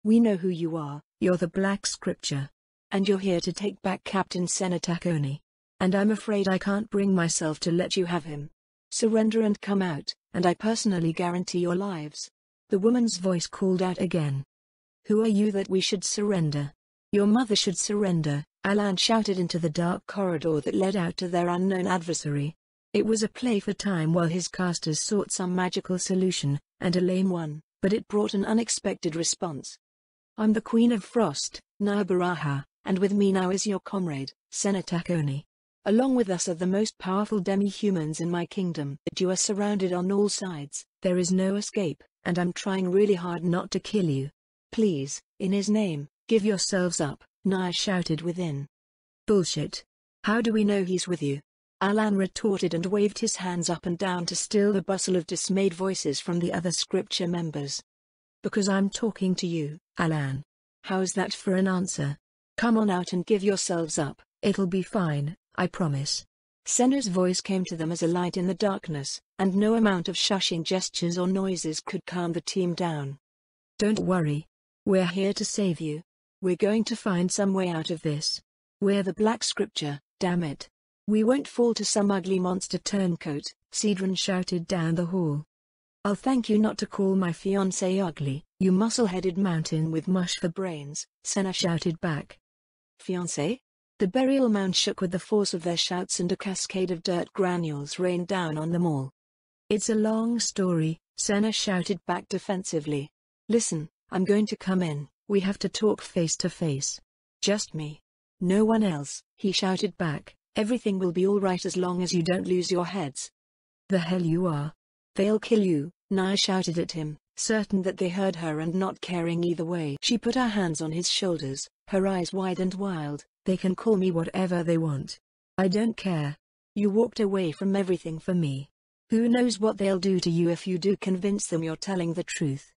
"We know who you are. You're the Black Scripture. And you're here to take back Captain Senatakoni. And I'm afraid I can't bring myself to let you have him. Surrender and come out, and I personally guarantee your lives." The woman's voice called out again. "Who are you that we should surrender?" "Your mother should surrender," Alan shouted into the dark corridor that led out to their unknown adversary. It was a play for time while his casters sought some magical solution, and a lame one, but it brought an unexpected response. "I'm the Queen of Frost, Nabaraha, and with me now is your comrade, Senatakoni. Along with us are the most powerful demi-humans in my kingdom. But you are surrounded on all sides. There is no escape, and I'm trying really hard not to kill you. Please, in his name, give yourselves up," Naya shouted within. "Bullshit. How do we know he's with you?" Alan retorted and waved his hands up and down to still the bustle of dismayed voices from the other scripture members. "Because I'm talking to you, Alan. How's that for an answer? Come on out and give yourselves up. It'll be fine, I promise." Senna's voice came to them as a light in the darkness, and no amount of shushing gestures or noises could calm the team down. "Don't worry. We're here to save you. We're going to find some way out of this. We're the Black Scripture, damn it. We won't fall to some ugly monster turncoat," Sidran shouted down the hall. "I'll thank you not to call my fiancé ugly, you muscle-headed mountain with mush for brains," Senna shouted back. "Fiancé?" The burial mound shook with the force of their shouts, and a cascade of dirt granules rained down on them all. "It's a long story," Senna shouted back defensively. "Listen, I'm going to come in. We have to talk face to face. Just me. No one else," he shouted back. "Everything will be all right as long as you don't lose your heads." "The hell you are. They'll kill you," Naya shouted at him, certain that they heard her and not caring either way. She put her hands on his shoulders, her eyes wide and wild. "They can call me whatever they want. I don't care. You walked away from everything for me. Who knows what they'll do to you if you do convince them you're telling the truth."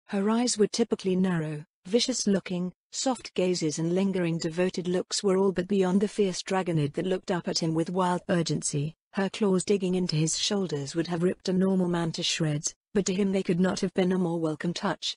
Her eyes were typically narrow, vicious-looking. Soft gazes and lingering devoted looks were all but beyond the fierce dragonid that looked up at him with wild urgency. Her claws digging into his shoulders would have ripped a normal man to shreds, but to him they could not have been a more welcome touch.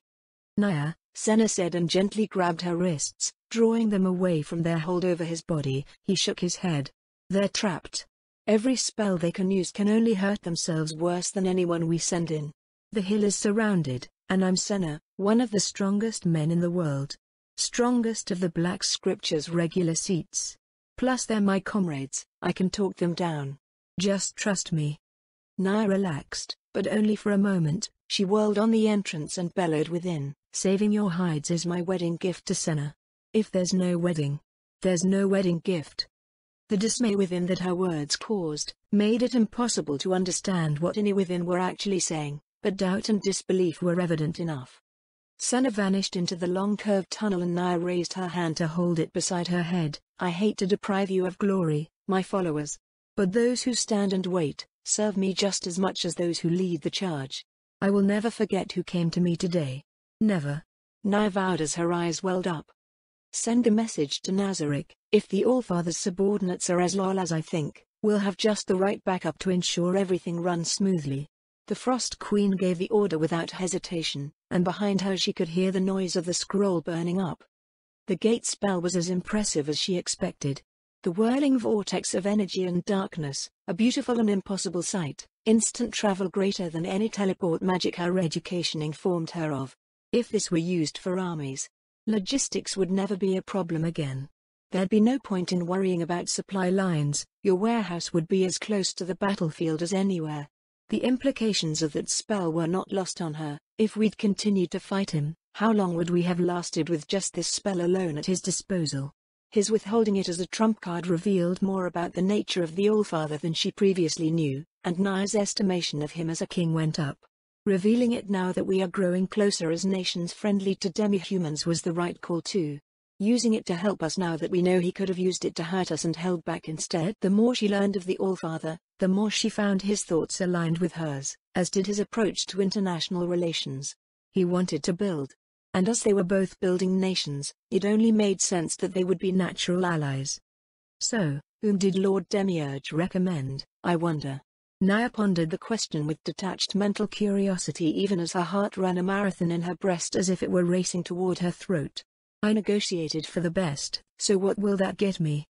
"Naya," Senna said and gently grabbed her wrists, drawing them away from their hold over his body. He shook his head. They're trapped. Every spell they can use can only hurt themselves worse than anyone we send in. The hill is surrounded, and I'm Senna, one of the strongest men in the world. Strongest of the Black Scripture's regular seats. Plus they're my comrades, I can talk them down. Just trust me. Nia relaxed, but only for a moment. She whirled on the entrance and bellowed within, saving your hides is my wedding gift to Senna. If there's no wedding, there's no wedding gift. The dismay within that her words caused, made it impossible to understand what any within were actually saying, but doubt and disbelief were evident enough. Senna vanished into the long curved tunnel and Nia raised her hand to hold it beside her head. I hate to deprive you of glory, my followers. But those who stand and wait, serve me just as much as those who lead the charge. I will never forget who came to me today. Never. Nia vowed as her eyes welled up. Send the message to Nazarick. If the Allfather's subordinates are as loyal as I think, we'll have just the right backup to ensure everything runs smoothly. The Frost Queen gave the order without hesitation, and behind her she could hear the noise of the scroll burning up. The gate spell was as impressive as she expected. The whirling vortex of energy and darkness, a beautiful and impossible sight, instant travel greater than any teleport magic her education informed her of. If this were used for armies, logistics would never be a problem again. There'd be no point in worrying about supply lines, your warehouse would be as close to the battlefield as anywhere. The implications of that spell were not lost on her. If we'd continued to fight him, how long would we have lasted with just this spell alone at his disposal? His withholding it as a trump card revealed more about the nature of the Allfather than she previously knew, and Nia's estimation of him as a king went up. Revealing it now that we are growing closer as nations friendly to demi-humans was the right call too. Using it to help us now that we know he could have used it to hurt us and held back instead. The more she learned of the Allfather, the more she found his thoughts aligned with hers, as did his approach to international relations. He wanted to build. And as they were both building nations, it only made sense that they would be natural allies. So, whom did Lord Demiurge recommend, I wonder? Nia pondered the question with detached mental curiosity even as her heart ran a marathon in her breast as if it were racing toward her throat. I negotiated for the best, so what will that get me?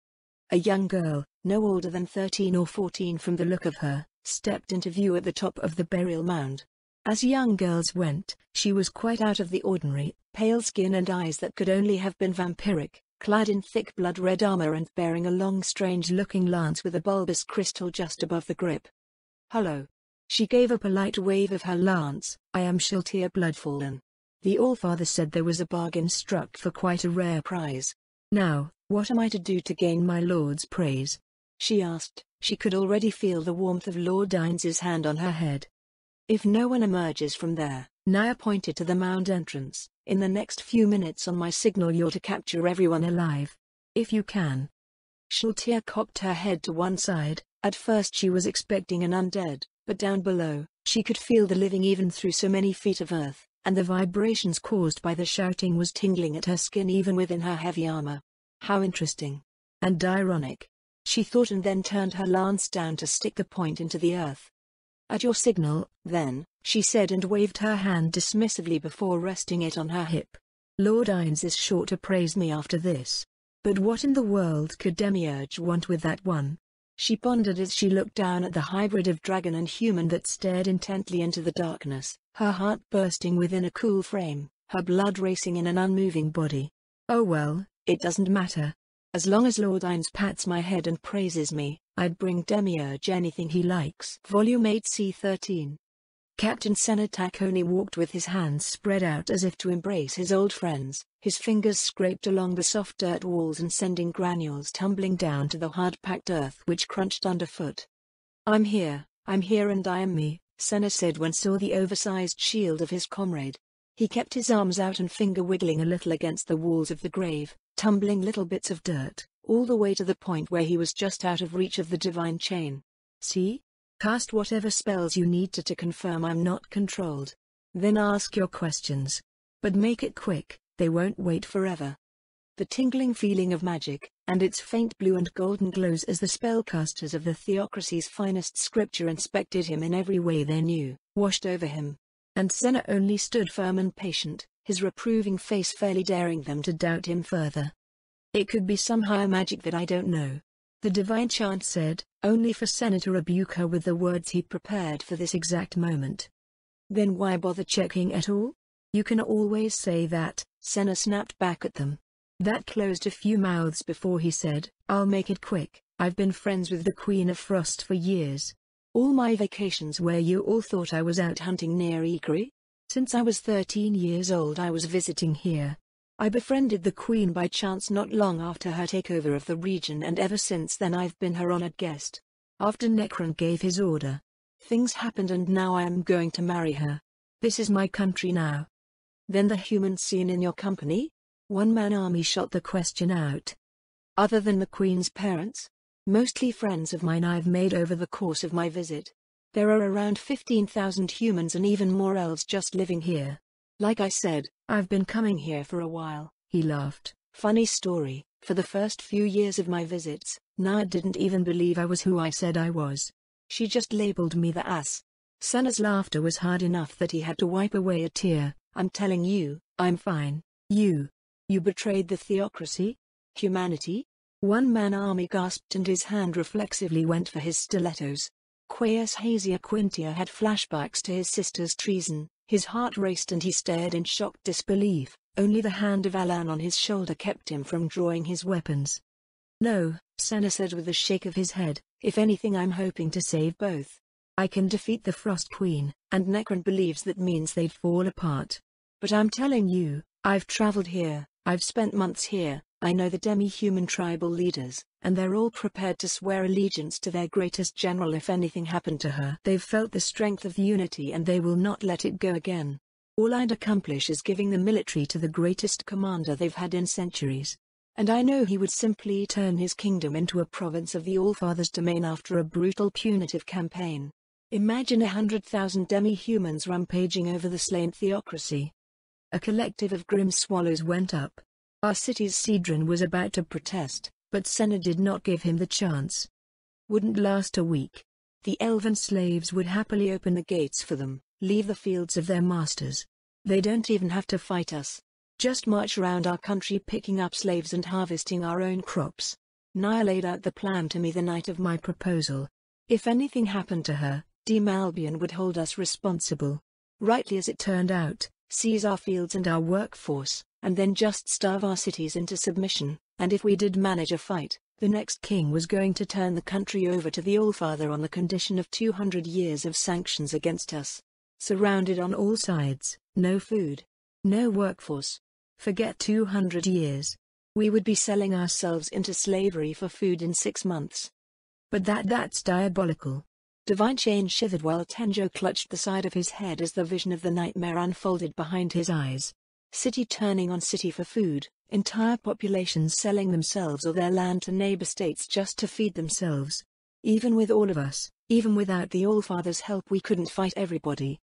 A young girl, no older than 13 or 14 from the look of her, stepped into view at the top of the burial mound. As young girls went, she was quite out of the ordinary, pale skin and eyes that could only have been vampiric, clad in thick blood-red armor and bearing a long strange-looking lance with a bulbous crystal just above the grip. Hello. She gave a polite wave of her lance. I am Shiltir Bloodfallen. The Allfather said there was a bargain struck for quite a rare prize. Now, what am I to do to gain my lord's praise? She asked. She could already feel the warmth of Lord Daines's hand on her head. If no one emerges from there, Nia pointed to the mound entrance, in the next few minutes on my signal you're to capture everyone alive. If you can. Shiltir cocked her head to one side. At first she was expecting an undead, but down below, she could feel the living even through so many feet of earth, and the vibrations caused by the shouting was tingling at her skin even within her heavy armor. How interesting. And ironic. She thought and then turned her lance down to stick the point into the earth. At your signal, then, she said and waved her hand dismissively before resting it on her hip. Lord Ines is sure to praise me after this. But what in the world could Demiurge want with that one? She pondered as she looked down at the hybrid of dragon and human that stared intently into the darkness, her heart bursting within a cool frame, her blood racing in an unmoving body. Oh well, it doesn't matter. As long as Lord Ines pats my head and praises me, I'd bring Demiurge anything he likes. Volume 8 C13. Captain Senna Tacconi walked with his hands spread out as if to embrace his old friends, his fingers scraped along the soft dirt walls and sending granules tumbling down to the hard-packed earth which crunched underfoot. I'm here and I am me, Senna said when saw the oversized shield of his comrade. He kept his arms out and finger wiggling a little against the walls of the grave, tumbling little bits of dirt, all the way to the point where he was just out of reach of the divine chain. See? Cast whatever spells you need to confirm I'm not controlled. Then ask your questions. But make it quick, they won't wait forever. The tingling feeling of magic, and its faint blue and golden glows as the spellcasters of the theocracy's finest scripture inspected him in every way they knew, washed over him. And Senna only stood firm and patient, his reproving face fairly daring them to doubt him further. It could be some higher magic that I don't know. The divine chant said, only for Senna to rebuke her with the words he prepared for this exact moment. Then why bother checking at all? You can always say that, Senna snapped back at them. That closed a few mouths before he said, I'll make it quick. I've been friends with the Queen of Frost for years. All my vacations where you all thought I was out hunting near Ikari? Since I was 13 years old I was visiting here. I befriended the Queen by chance not long after her takeover of the region, and ever since then I've been her honored guest. After Necron gave his order, things happened and now I am going to marry her. This is my country now. Then the humans seen in your company? One-man army shot the question out. Other than the Queen's parents? Mostly friends of mine I've made over the course of my visit. There are around 15,000 humans and even more elves just living here. Like I said, I've been coming here for a while. He laughed. Funny story, for the first few years of my visits, Naya didn't even believe I was who I said I was. She just labeled me the ass. Senna's laughter was hard enough that he had to wipe away a tear. I'm telling you, I'm fine. You betrayed the theocracy? Humanity? One-man army gasped and his hand reflexively went for his stilettos. Quaes Hazia Quintia had flashbacks to his sister's treason. His heart raced and he stared in shocked disbelief. Only the hand of Alan on his shoulder kept him from drawing his weapons. No, Senna said with a shake of his head, if anything I'm hoping to save both. I can defeat the Frost Queen, and Necron believes that means they'd fall apart. But I'm telling you, I've traveled here, I've spent months here, I know the demi-human tribal leaders, and they're all prepared to swear allegiance to their greatest general if anything happened to her. They've felt the strength of unity and they will not let it go again. All I'd accomplish is giving the military to the greatest commander they've had in centuries. And I know he would simply turn his kingdom into a province of the Allfather's domain after a brutal punitive campaign. Imagine 100,000 demi-humans rampaging over the slain theocracy. A collective of grim swallows went up. Our city's Cedron was about to protest, but Senna did not give him the chance. Wouldn't last a week. The elven slaves would happily open the gates for them, leave the fields of their masters. They don't even have to fight us. Just march around our country picking up slaves and harvesting our own crops. Naya laid out the plan to me the night of my proposal. If anything happened to her, Deme Albion would hold us responsible. Rightly as it turned out, seize our fields and our workforce, and then just starve our cities into submission. And if we did manage a fight, the next king was going to turn the country over to the Allfather on the condition of 200 years of sanctions against us. Surrounded on all sides, no food, no workforce. Forget 200 years. We would be selling ourselves into slavery for food in 6 months. But that's diabolical. Divine Chain shivered while Tenjo clutched the side of his head as the vision of the nightmare unfolded behind his eyes. City turning on city for food, entire populations selling themselves or their land to neighbor states just to feed themselves. Even with all of us, even without the Allfather's help, we couldn't fight everybody.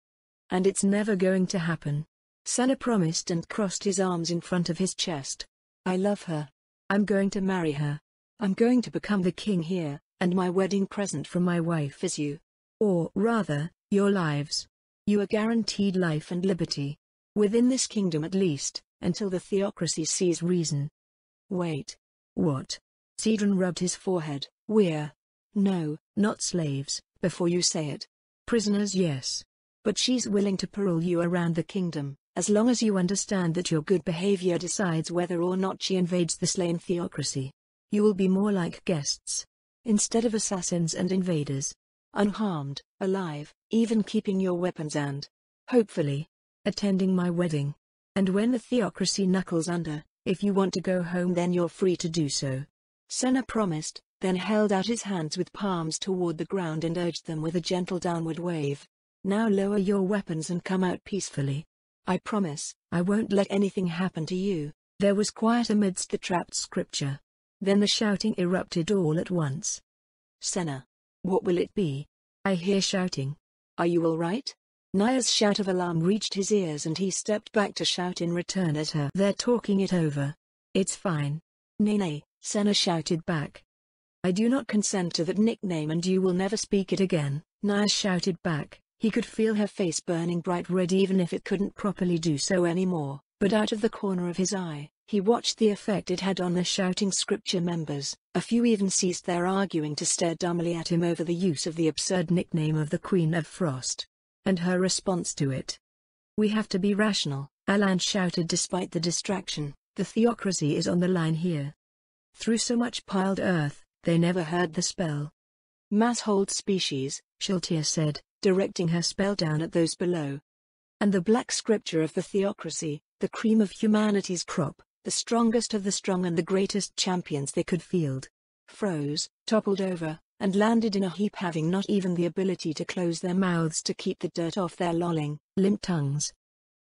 And it's never going to happen. Senna promised and crossed his arms in front of his chest. I love her. I'm going to marry her. I'm going to become the king here, and my wedding present from my wife is you. Or rather, your lives. You are guaranteed life and liberty. Within this kingdom at least, until the theocracy sees reason. Wait. What? Cedron rubbed his forehead. No, not slaves, before you say it. Prisoners, yes. But she's willing to parole you around the kingdom, as long as you understand that your good behavior decides whether or not she invades the slain theocracy. You will be more like guests, instead of assassins and invaders. Unharmed, alive, even keeping your weapons and, hopefully, attending my wedding. And when the theocracy knuckles under, if you want to go home then you're free to do so. Senna promised, then held out his hands with palms toward the ground and urged them with a gentle downward wave. Now lower your weapons and come out peacefully. I promise, I won't let anything happen to you. There was quiet amidst the trapped scripture. Then the shouting erupted all at once. Senna. What will it be? I hear shouting. Are you all right? Naya's shout of alarm reached his ears and he stepped back to shout in return at her. They're talking it over. It's fine. Nay, Senna shouted back. I do not consent to that nickname and you will never speak it again, Naya shouted back. He could feel her face burning bright red even if it couldn't properly do so anymore, but out of the corner of his eye, He watched the effect it had on the shouting scripture members. A few even ceased their arguing to stare dumbly at him over the use of the absurd nickname of the Queen of Frost. And her response to it. "We have to be rational," Alan shouted despite the distraction. "The theocracy is on the line here." Through so much piled earth, they never heard the spell. "Mass hold species," Shiltir said, directing her spell down at those below. And the black scripture of the theocracy, the cream of humanity's crop, the strongest of the strong and the greatest champions they could field, froze, toppled over, and landed in a heap, having not even the ability to close their mouths to keep the dirt off their lolling, limp tongues.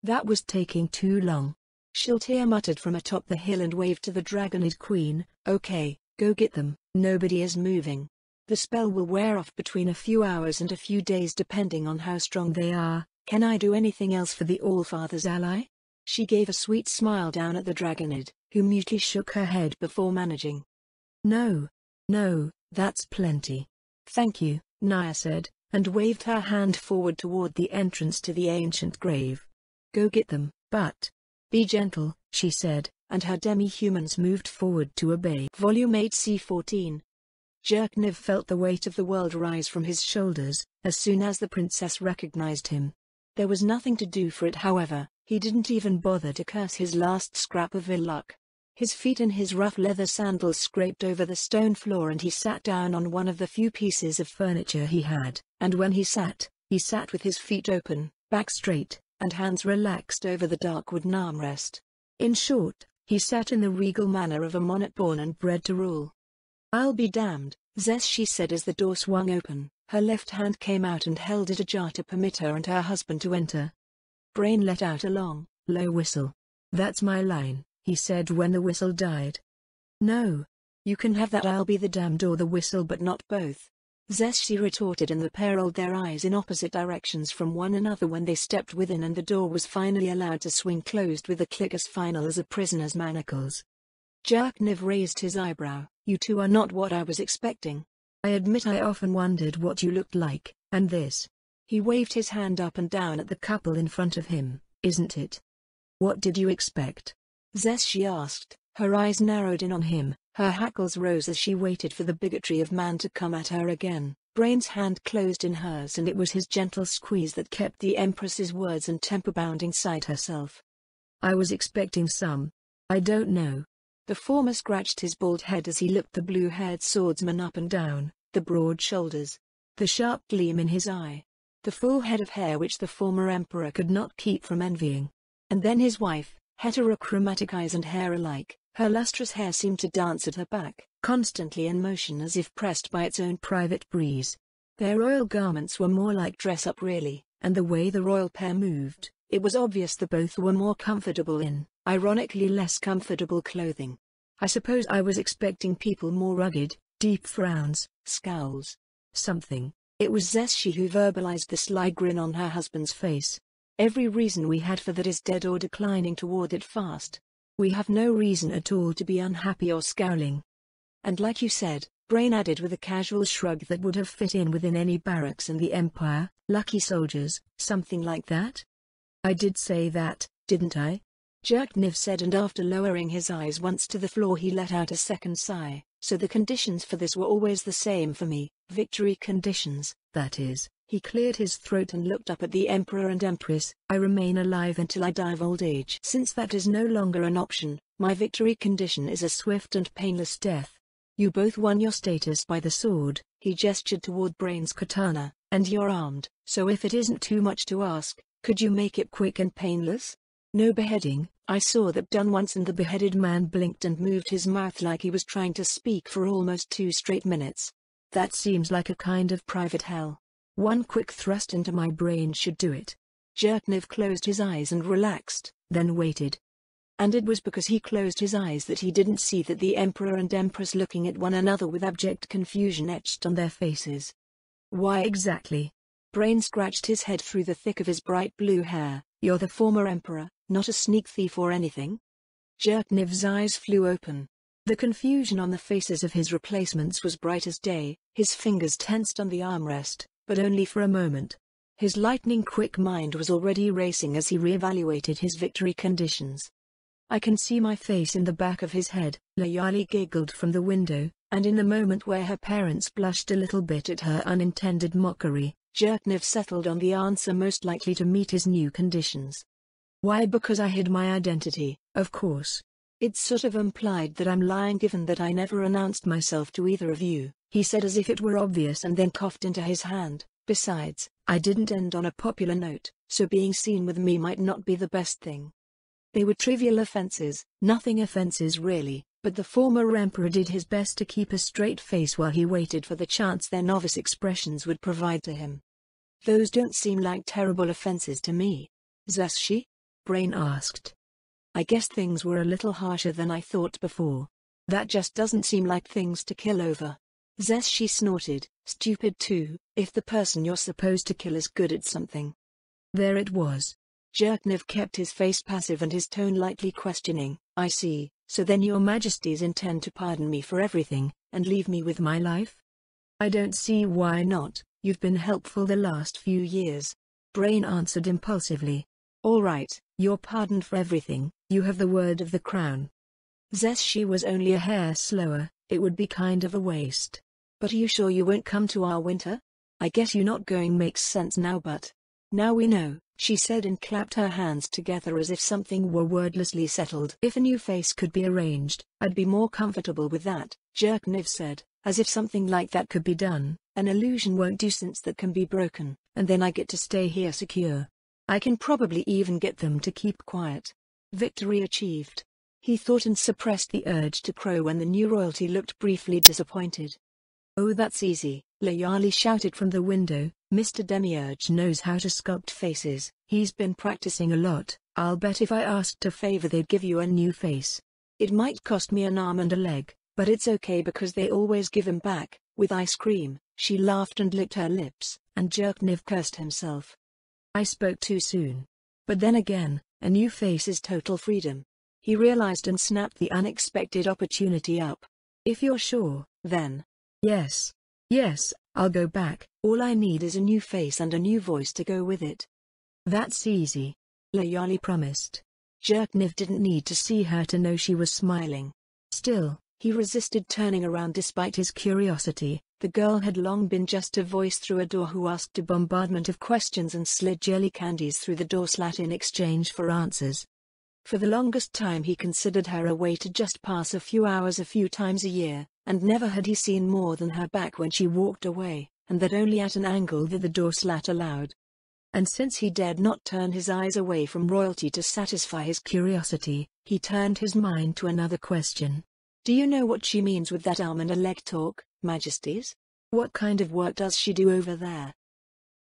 "That was taking too long," Shiltir muttered from atop the hill and waved to the Dragonid Queen. "Okay, go get them." "Nobody is moving. The spell will wear off between a few hours and a few days depending on how strong they are. Can I do anything else for the Allfather's ally?" She gave a sweet smile down at the Dragonid, who mutely shook her head before managing. No, that's plenty. "Thank you," Naya said, and waved her hand forward toward the entrance to the ancient grave. "Go get them, but be gentle," she said, and her demi-humans moved forward to obey. Volume 8 C14. Jerkniv felt the weight of the world rise from his shoulders, as soon as the princess recognized him. There was nothing to do for it, however. He didn't even bother to curse his last scrap of ill luck. His feet in his rough leather sandals scraped over the stone floor and he sat down on one of the few pieces of furniture he had. And when he sat with his feet open, back straight, and hands relaxed over the dark wooden armrest. In short, he sat in the regal manner of a monarch born and bred to rule. "I'll be damned," she said as the door swung open. Her left hand came out and held it ajar to permit her and her husband to enter. Brain let out a long, low whistle. "That's my line," he said when the whistle died. "No. You can have that I'll be the damned or the whistle but not both," she retorted, and the pair rolled their eyes in opposite directions from one another when they stepped within and the door was finally allowed to swing closed with a click as final as a prisoner's manacles. Jerkniv raised his eyebrow. "You two are not what I was expecting. I admit I often wondered what you looked like, and this." He waved his hand up and down at the couple in front of him. "Isn't it?" "What did you expect?" she asked, her eyes narrowed in on him. Her hackles rose as she waited for the bigotry of man to come at her again. Brain's hand closed in hers and it was his gentle squeeze that kept the Empress's words and temper bound inside herself. "I was expecting some. I don't know." The former scratched his bald head as he looked the blue-haired swordsman up and down, the broad shoulders, the sharp gleam in his eye, the full head of hair which the former emperor could not keep from envying. And then his wife, heterochromatic eyes and hair alike, her lustrous hair seemed to dance at her back, constantly in motion as if pressed by its own private breeze. Their royal garments were more like dress-up really, and the way the royal pair moved, it was obvious the both were more comfortable in, ironically less comfortable clothing. I suppose I was expecting people more rugged, deep frowns, scowls, something. It was she who verbalized the sly grin on her husband's face. "Every reason we had for that is dead or declining toward it fast. We have no reason at all to be unhappy or scowling." "And like you said," Brain added with a casual shrug that would have fit in within any barracks in the Empire, "lucky soldiers, something like that?" "I did say that, didn't I?" Jerkniv said, and after lowering his eyes once to the floor he let out a second sigh. "So the conditions for this were always the same for me, victory conditions, that is." He cleared his throat and looked up at the Emperor and Empress. "I remain alive until I die of old age. Since that is no longer an option, my victory condition is a swift and painless death. You both won your status by the sword," he gestured toward Brain's katana, "and you're armed, so if it isn't too much to ask, could you make it quick and painless? No beheading." I saw that done once, and the beheaded man blinked and moved his mouth like he was trying to speak for almost 2 straight minutes. "That seems like a kind of private hell. One quick thrust into my brain should do it." Jerkniv closed his eyes and relaxed, then waited. And it was because he closed his eyes that he didn't see that the Emperor and Empress looking at one another with abject confusion etched on their faces. "Why exactly?" Brain scratched his head through the thick of his bright blue hair. "You're the former Emperor, not a sneak thief or anything?" Jerkniv's eyes flew open. The confusion on the faces of his replacements was bright as day. His fingers tensed on the armrest, but only for a moment. His lightning-quick mind was already racing as he reevaluated his victory conditions. I can see my face in the back of his head. Layali giggled from the window, and in the moment where her parents blushed a little bit at her unintended mockery, Jerknev settled on the answer most likely to meet his new conditions. Why? Because I hid my identity, of course. It's sort of implied that I'm lying given that I never announced myself to either of you, he said as if it were obvious and then coughed into his hand. Besides, I didn't end on a popular note, so being seen with me might not be the best thing. They were trivial offenses, nothing offenses really, but the former emperor did his best to keep a straight face while he waited for the chance their novice expressions would provide to him. Those don't seem like terrible offenses to me. Zeshi? Brain asked. I guess things were a little harsher than I thought before. That just doesn't seem like things to kill over. Zeshi snorted, stupid too, if the person you're supposed to kill is good at something. There it was. Jerknev kept his face passive and his tone lightly questioning. I see, so then your majesties intend to pardon me for everything, and leave me with my life? I don't see why not, you've been helpful the last few years. Brain answered impulsively. All right, you're pardoned for everything, you have the word of the crown. Zeshi was only a hair slower, it would be kind of a waste. But are you sure you won't come to our winter? I guess you not going makes sense now, but... Now we know, she said and clapped her hands together as if something were wordlessly settled. If a new face could be arranged, I'd be more comfortable with that, Jerknev said, as if something like that could be done. An illusion won't do since that can be broken, and then I get to stay here secure. I can probably even get them to keep quiet. Victory achieved. He thought and suppressed the urge to crow when the new royalty looked briefly disappointed. Oh, that's easy, Layali shouted from the window. Mr. Demiurge knows how to sculpt faces. He's been practicing a lot. I'll bet if I asked a favor they'd give you a new face. It might cost me an arm and a leg, but it's okay because they always give him back, with ice cream. She laughed and licked her lips, and Jerknev cursed himself. I spoke too soon. But then again, a new face is total freedom. He realized and snapped the unexpected opportunity up. If you're sure, then. Yes. Yes, I'll go back. All I need is a new face and a new voice to go with it. That's easy. Layali promised. Jerknev didn't need to see her to know she was smiling. Still, he resisted turning around despite his curiosity. The girl had long been just a voice through a door who asked a bombardment of questions and slid jelly candies through the door slat in exchange for answers. For the longest time he considered her a way to just pass a few hours a few times a year, and never had he seen more than her back when she walked away, and that only at an angle that the door slat allowed. And since he dared not turn his eyes away from royalty to satisfy his curiosity, he turned his mind to another question. Do you know what she means with that arm and a leg talk, Majesties? What kind of work does she do over there?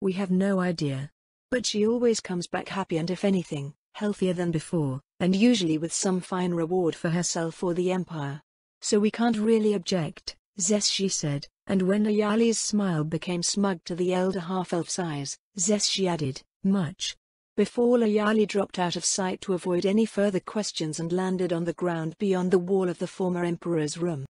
We have no idea. But she always comes back happy and if anything, healthier than before, and usually with some fine reward for herself or the Empire. So we can't really object, Zeshi said, and when Layali's smile became smug to the elder half-elf's eyes, Zeshi added, much. Before Layali dropped out of sight to avoid any further questions and landed on the ground beyond the wall of the former emperor's room.